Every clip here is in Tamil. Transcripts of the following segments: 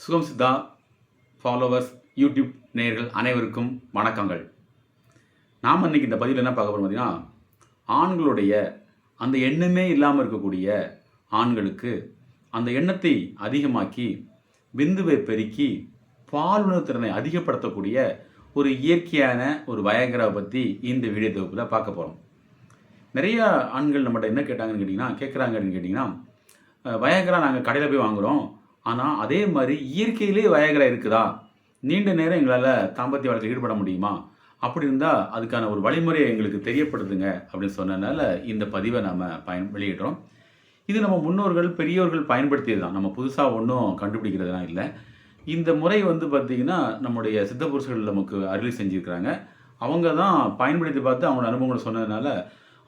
சுகம் சித்தா ஃபாலோவர்ஸ் யூடியூப் நேயர்கள் அனைவருக்கும் வணக்கங்கள். நாம் இன்றைக்கி இந்த பதிவில் என்ன பார்க்க போகிறோம் பார்த்தீங்கன்னா, ஆண்களுடைய அந்த எண்ணமே இல்லாமல் இருக்கக்கூடிய ஆண்களுக்கு அந்த எண்ணத்தை அதிகமாக்கி விந்துவை பெருக்கி பாலுணர்வு திறனை அதிகப்படுத்தக்கூடிய ஒரு இயற்கையான ஒரு வயகராவை பற்றி இந்த வீடியோ தொகுப்பில் பார்க்க போகிறோம். நிறையா ஆண்கள் நம்மகிட்ட என்ன கேட்குறாங்கன்னு கேட்டிங்கன்னா, வயகரா நாங்கள் கடையில் போய் வாங்குகிறோம், ஆனால் அதே மாதிரி இயற்கையிலே வயகரா இருக்குதா, நீண்ட நேரம் எங்களால் தாம்பத்திய வாழ்க்கையில் ஈடுபட முடியுமா, அப்படி இருந்தால் அதுக்கான ஒரு வழிமுறையை எங்களுக்கு தெரியப்படுத்துங்க அப்படின்னு சொன்னதுனால இந்த பதிவை நாம் வெளியிடுறோம். இது நம்ம முன்னோர்கள் பெரியோர்கள் பயன்படுத்தியது தான், நம்ம புதுசாக ஒன்றும் கண்டுபிடிக்கிறதுலாம் இல்லை. இந்த முறை பார்த்திங்கன்னா நம்முடைய சித்த புருஷர்கள் நமக்கு அருளி செஞ்சுருக்கிறாங்க. அவங்க தான் பயன்படுத்தி பார்த்து அவங்களோட அனுபவங்களை சொன்னதுனால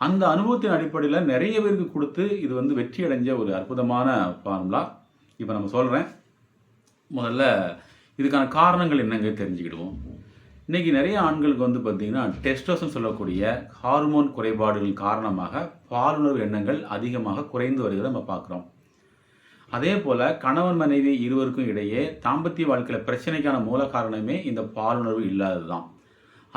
அந்த அனுபவத்தின் அடிப்படையில் நிறைய பேருக்கு கொடுத்து இது வெற்றி அடைஞ்ச ஒரு அற்புதமான ஃபார்முலா. இப்போ நம்ம சொல்கிறேன். முதல்ல இதுக்கான காரணங்கள் என்னங்க தெரிஞ்சுக்கிடுவோம். இன்றைக்கி நிறைய ஆண்களுக்கு பார்த்திங்கன்னா டெஸ்டோஸ்டரோன் சொல்லக்கூடிய ஹார்மோன் குறைபாடுகள் காரணமாக பாலுணர்வு எண்ணங்கள் அதிகமாக குறைந்து வருகிறத நம்ம பார்க்குறோம். அதே போல் கணவன் மனைவி இருவருக்கும் இடையே தாம்பத்திய வாழ்க்கையில் பிரச்சனைக்கான மூல காரணமே இந்த பாலுணர்வு இல்லாதது தான்.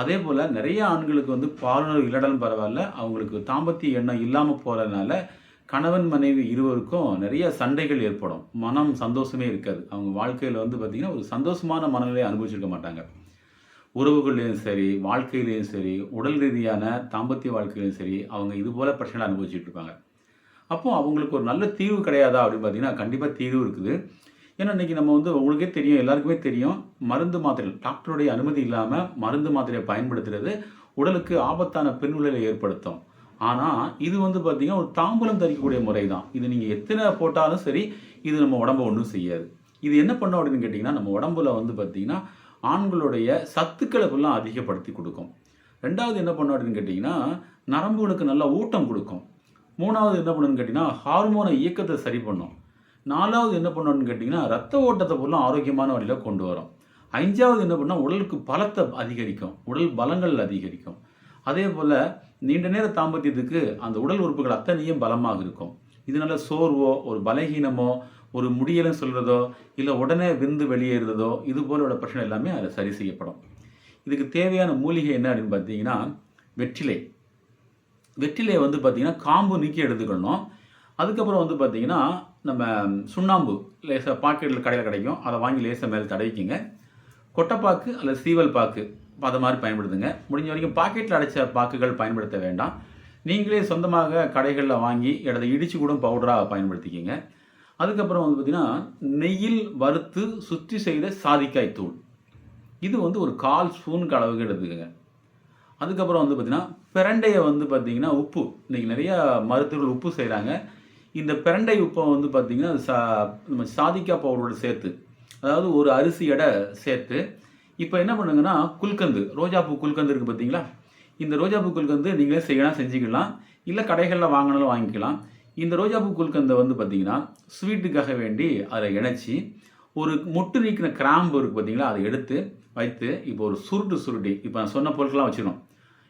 அதே போல் நிறைய ஆண்களுக்கு பாலுணர்வு இல்லைனாலும் பரவாயில்ல, அவங்களுக்கு தாம்பத்திய எண்ணம் இல்லாமல் போகிறதுனால கணவன் மனைவி இருவருக்கும் நிறைய சண்டைகள் ஏற்படும். மனம் சந்தோஷமே இருக்காது. அவங்க வாழ்க்கையில் பார்த்திங்கன்னா ஒரு சந்தோஷமான மனநிலையை அனுபவிச்சிருக்க மாட்டாங்க. உறவுகள்லேயும் சரி, வாழ்க்கையிலையும் சரி, உடல் ரீதியான தாம்பத்திய வாழ்க்கையிலையும் சரி, அவங்க இதுபோல் பிரச்சனை அனுபவிச்சுட்டு இருப்பாங்க. அப்போது அவங்களுக்கு ஒரு நல்ல தீர்வு கிடையாதா அப்படின்னு பார்த்தீங்கன்னா கண்டிப்பாக தீர்வு இருக்குது. ஏன்னா இன்றைக்கி நம்ம உங்களுக்கே தெரியும், எல்லாருக்குமே தெரியும், மருந்து மாத்திரைகள் டாக்டருடைய அனுமதி இல்லாமல் மருந்து மாத்திரையை பயன்படுத்துகிறது உடலுக்கு ஆபத்தான பின்விளைவை ஏற்படுத்தும். ஆனால் இது பார்த்திங்கன்னா ஒரு தாம்பூலம் தரிக்கக்கூடிய முறை தான். இது நீங்கள் எத்தனை போட்டாலும் சரி, இது நம்ம உடம்பை ஒன்றும் செய்யாது. இது என்ன பண்ணும் அப்படின்னு கேட்டிங்கன்னா, நம்ம உடம்புல பார்த்திங்கன்னா ஆண்களுடைய சத்துக்களை ஃபுல்லாக அதிகப்படுத்தி கொடுக்கும். ரெண்டாவது என்ன பண்ணும் அப்படின்னு கேட்டிங்கன்னா, நரம்புகளுக்கு நல்லா ஊட்டம் கொடுக்கும். மூணாவது என்ன பண்ணுன்னு கேட்டிங்கன்னா, ஹார்மோனை இயக்கத்தை சரி பண்ணும். நாலாவது என்ன பண்ணணும்னு கேட்டிங்கன்னா, ரத்த ஓட்டத்தை ஃபுல்லாக ஆரோக்கியமான வழியில் கொண்டு வரும். அஞ்சாவது என்ன பண்ணால் உடலுக்கு பலத்தை அதிகரிக்கும், உடல் பலங்கள் அதிகரிக்கும். அதே போல் நீண்ட நேர தாம்பத்தியத்துக்கு அந்த உடல் உறுப்புகள் அத்தனையும் பலமாக இருக்கும். இதனால சோர்வோ ஒரு பலகீனமோ ஒரு முடியலன்னு சொல்கிறதோ இல்லை உடனே விந்து வெளியேறுறதோ இது போலோட பிரச்சனை எல்லாமே அதில் சரி செய்யப்படும். இதுக்கு தேவையான மூலிகை என்ன அப்படின்னு பார்த்தீங்கன்னா, வெற்றிலை. வெற்றிலையை பார்த்திங்கன்னா காம்பு நீக்கி எடுத்துக்கணும். அதுக்கப்புறம் பார்த்திங்கன்னா நம்ம சுண்ணாம்பு லேசாக பாக்கெட்டில் கடையில் கிடைக்கும், அதை வாங்கி லேசாக மேலே தடவிக்கிங்க. கொட்டைப்பாக்கு அல்லது சீவல் பாக்கு அதை மாதிரி பயன்படுத்துங்க. முடிஞ்ச வரைக்கும் பாக்கெட்டில் அடைச்ச பாக்குகள் பயன்படுத்த வேண்டாம். நீங்களே சொந்தமாக கடைகளில் வாங்கி இடத்தை இடித்து கூட பவுடராக பயன்படுத்திக்கிங்க. அதுக்கப்புறம் பார்த்திங்கன்னா நெய்யில் வறுத்து சுற்றி செய்த சாதிக்காய் தூள், இது ஒரு 1/4 ஸ்பூனுக்கு அளவுக்கு எடுத்துக்கோங்க. அதுக்கப்புறம் பார்த்திங்கன்னா பிரண்டையை பார்த்திங்கன்னா உப்பு, இன்றைக்கி நிறையா மருத்துவர்கள் உப்பு செய்கிறாங்க. இந்த பிரண்டை உப்பை பார்த்திங்கன்னா நம்ம சாதிக்காய் பவுடரோடு சேர்த்து, அதாவது ஒரு அரிசி எடை சேர்த்து, இப்போ என்ன பண்ணுங்கன்னா குல்கந்து, ரோஜாப்பூ குல்கந்து இருக்குது பார்த்தீங்களா, இந்த ரோஜாப்பூ குல்கந்து நீங்களே செய்யலாம், செஞ்சுக்கலாம், இல்லை கடைகளில் வாங்கினாலும் வாங்கிக்கலாம். இந்த ரோஜாப்பூ குல்கந்தை பார்த்திங்கன்னா ஸ்வீட்டுக்காக வேண்டி அதை இணைச்சி ஒரு மொட்டு நீக்கின கிராம்பு இருக்குது பார்த்தீங்களா, அதை எடுத்து வைத்து இப்போ ஒரு சுருட்டி இப்போ நான் சொன்ன பொருட்கள்லாம் வச்சிடணும்.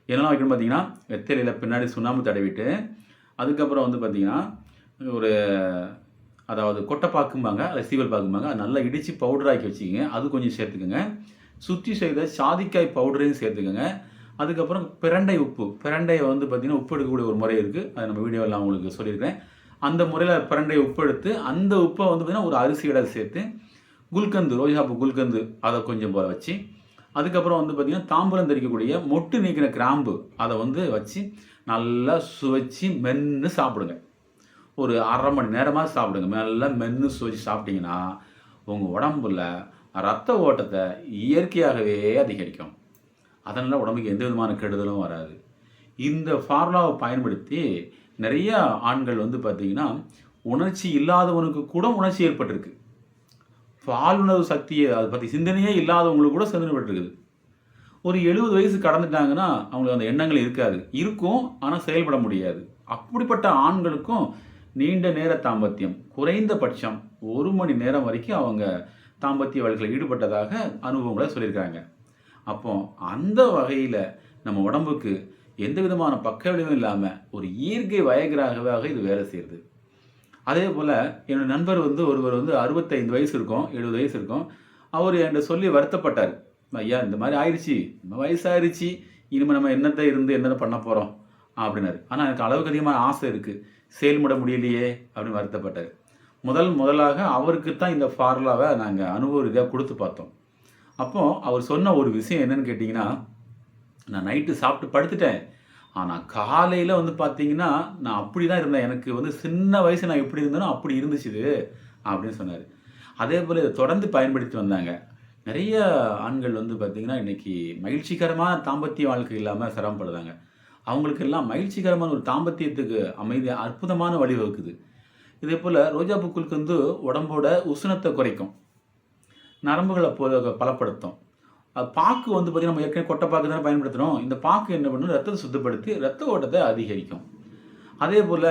என்னெல்லாம் வைக்கணும் பார்த்தீங்கன்னா, வெத்தலையில் பின்னாடி சுண்ணாம்பு தடவிட்டு, அதுக்கப்புறம் பார்த்திங்கன்னா ஒரு அதாவது கொட்டைப்பாக்கும்பாங்க, அதை சீவல் பாக்கும்பாங்க, அதை நல்லா இடித்து பவுடராக்கி வச்சுக்கோங்க. அது கொஞ்சம் சேர்த்துக்குங்க. சுற்றி செய்த சாதிக்காய் பவுடரையும் சேர்த்துக்கோங்க. அதுக்கப்புறம் பிரண்டை உப்பு, பிரண்டையை பார்த்திங்கன்னா உப்பு எடுக்கக்கூடிய ஒரு முறை இருக்குது, அதை நம்ம வீடியோவில் நான் உங்களுக்கு சொல்லியிருக்கேன். அந்த முறையில் பிரண்டை உப்பு எடுத்து அந்த உப்பை பார்த்திங்கன்னா ஒரு அரிசியோட சேர்த்து குல்கந்து, ரோஜாப்பூ குல்கந்து அதை கொஞ்சம் போல வச்சு, அதுக்கப்புறம் பார்த்திங்கன்னா தாம்பூலம் தரிக்கக்கூடிய மொட்டு நீக்கின கிராம்பு அதை வச்சு நல்லா சுவைச்சி மென்று சாப்பிடுங்க. ஒரு 1/2 மணி நேரமாக சாப்பிடுங்க. நல்லா மென்று சுவைச்சி சாப்பிட்டிங்கன்னா உங்கள் உடம்புல ரத்த ஓட்டத்தை இயற்கையாகவே அதிகரிக்கும். அதனால் உடம்புக்கு எந்த விதமான கெடுதலும் வராது. இந்த ஃபார்முலாவை பயன்படுத்தி நிறைய ஆண்கள் பார்த்திங்கன்னா உணர்ச்சி இல்லாதவனுக்கு கூட உணர்ச்சி ஏற்பட்டிருக்கு. பாலுணர்வு சக்தியை அதை பற்றி சிந்தனையே இல்லாதவங்களுக்கு கூட சிந்தனை பட்டிருக்குது. ஒரு 70 வயசு கடந்துட்டாங்கன்னா அவங்களுக்கு அந்த எண்ணங்கள் இருக்காது, இருக்கும், ஆனால் செயல்பட முடியாது. அப்படிப்பட்ட ஆண்களுக்கும் நீண்ட நேர தாம்பத்தியம், குறைந்தபட்சம் 1 மணி நேரம் வரைக்கும் அவங்க தாம்பத்திய வாழ்க்கையில் ஈடுபட்டதாக அனுபவங்களை சொல்லியிருக்காங்க. அப்போ அந்த வகையில் நம்ம உடம்புக்கு எந்த விதமான பக்க விளைவும் இல்லாமல் ஒரு இயற்கை வயகராகவே இது வேலை செய்யுது. அதே போல் என்னோடய நண்பர் வந்து ஒருவர் வந்து 65 வயசு இருக்கும், 70 வயசு இருக்கும். அவர் என்கிட்ட சொல்லி வருத்தப்பட்டார். ஐயா இந்த மாதிரி ஆயிடுச்சு, நம்ம வயசாயிருச்சு, இனிமேல் நம்ம என்னத்தை இருந்து என்னத்தை பண்ண போகிறோம் அப்படின்னாரு. ஆனால் எனக்கு அளவுக்கு அதிகமான ஆசை இருக்குது, செயல்பட முடியலையே அப்படின்னு வருத்தப்பட்டார். முதலாக அவருக்கு தான் இந்த ஃபார்முலாவை நாங்கள் அனுபவ ரீதியாக கொடுத்து பார்த்தோம். அப்போது அவர் சொன்ன ஒரு விஷயம் என்னன்னு கேட்டிங்கன்னா, நான் நைட்டு சாப்பிட்டு படுத்துட்டேன், ஆனால் காலையில் வந்து பார்த்தீங்கன்னா நான் அப்படி தான் இருந்தேன், எனக்கு வந்து சின்ன வயசு நான் எப்படி இருந்தேனோ அப்படி இருந்துச்சு இது அப்படின்னு சொன்னார். அதே போல் இதை தொடர்ந்து பயன்படுத்தி வந்தாங்க. நிறைய ஆண்கள் வந்து பார்த்திங்கன்னா இன்றைக்கி மகிழ்ச்சிகரமான தாம்பத்திய வாழ்க்கை இல்லாமல் சிரமப்படுறாங்க. அவங்களுக்கெல்லாம் மகிழ்ச்சிகரமான ஒரு தாம்பத்தியத்துக்கு அமைதி அற்புதமான வழிவகுக்குது. இதே போல் ரோஜா பூக்களுக்கு வந்து உடம்போட உஷ்ணத்தை குறைக்கும், நரம்புகளை பலப்படுத்தும். பாக்கு வந்து பார்த்திங்கன்னா நம்ம ஏற்கனவே கொட்டை பாக்கு தானே பயன்படுத்துகிறோம். இந்த பாக்கு என்ன பண்ணும், ரத்தத்தை சுத்தப்படுத்தி ரத்த ஓட்டத்தை அதிகரிக்கும். அதே போல்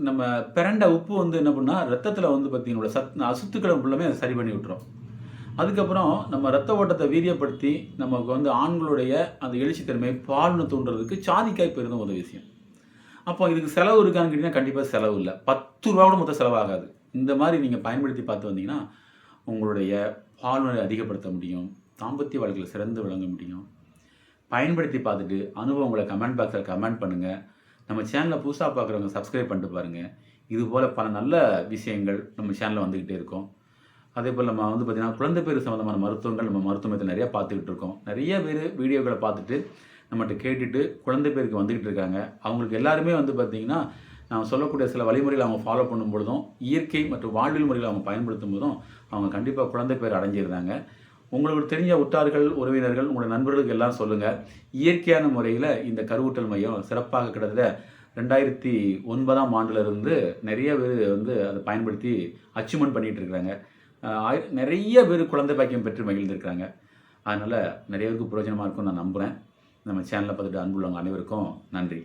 நம்ம பிரண்ட உப்பு வந்து என்ன பண்ணால் ரத்தத்தில் வந்து பார்த்திங்கன்னா அசுத்துக்களை ஃபுல்லாமே அதை சரி பண்ணி விட்டுரும். அதுக்கப்புறம் நம்ம ரத்த ஓட்டத்தை வீரியப்படுத்தி நமக்கு வந்து ஆண்களுடைய அந்த எழுச்சித்தன்மை பால்னு தூண்டுறதுக்கு சாதிக்காய் பெரிதும் உதவி விஷயம். அப்போ இதுக்கு செலவு இருக்கான்னு கேட்டிங்கன்னா கண்டிப்பாக செலவு இல்லை. 10 ரூபா கூட மொத்தம் செலவாகாது. இந்த மாதிரி நீங்கள் பயன்படுத்தி பார்த்து வந்தீங்கன்னா உங்களுடைய பால்வனை அதிகப்படுத்த முடியும், தாம்பத்திய வாழ்க்கையில் சிறந்து விளங்க முடியும். பயன்படுத்தி பார்த்துட்டு அனுபவங்களை கமெண்ட் பாக்ஸில் கமெண்ட் பண்ணுங்கள். நம்ம சேனலை புதுசாக பார்க்குறவங்க சப்ஸ்கிரைப் பண்ணிட்டு பாருங்கள். இதுபோல் பல நல்ல விஷயங்கள் நம்ம சேனலில் வந்துக்கிட்டே இருக்கும். அதே போல் நம்ம வந்து பார்த்திங்கன்னா குழந்தை பேர் சம்மந்தமான மருத்துவங்கள் நம்ம மருத்துவமனையில் நிறையா பார்த்துக்கிட்டு இருக்கோம். நிறைய பேர் வீடியோக்களை பார்த்துட்டு நம்மகிட்ட கேட்டுட்டு குழந்தை பேருக்கு வந்துக்கிட்டு இருக்காங்க. அவங்களுக்கு எல்லாருமே வந்து பார்த்திங்கன்னா நான் சொல்லக்கூடிய சில வழிமுறைகளை அவங்க ஃபாலோ பண்ணும்பொழுதும் இயற்கை மற்றும் வாழ்வியல் முறைகளை அவங்க பயன்படுத்தும் போதும் அவங்க கண்டிப்பாக குழந்தை பேர் அடைஞ்சிருந்தாங்க. உங்களுக்கு தெரிஞ்ச உற்றார்கள், உறவினர்கள், உங்களுடைய நண்பர்களுக்கு எல்லாம் சொல்லுங்கள். இயற்கையான முறையில் இந்த கருவூட்டல் மையம் சிறப்பாக கிட்டத்தட்ட 2009ஆம் ஆண்டிலிருந்து நிறைய பேர் வந்து அதை பயன்படுத்தி அச்சீவ்மெண்ட் பண்ணிகிட்டு இருக்கிறாங்க. நிறைய பேர் குழந்தை பாக்கியம் பெற்று மகிழ்ந்திருக்கிறாங்க. அதனால் நிறைய பேருக்கு பிரயோஜனமாக இருக்கும்னு நான் நம்புகிறேன். நம்ம சேனலை பார்த்துட்டு அன்புள்ளவங்க அனைவருக்கும் நன்றி.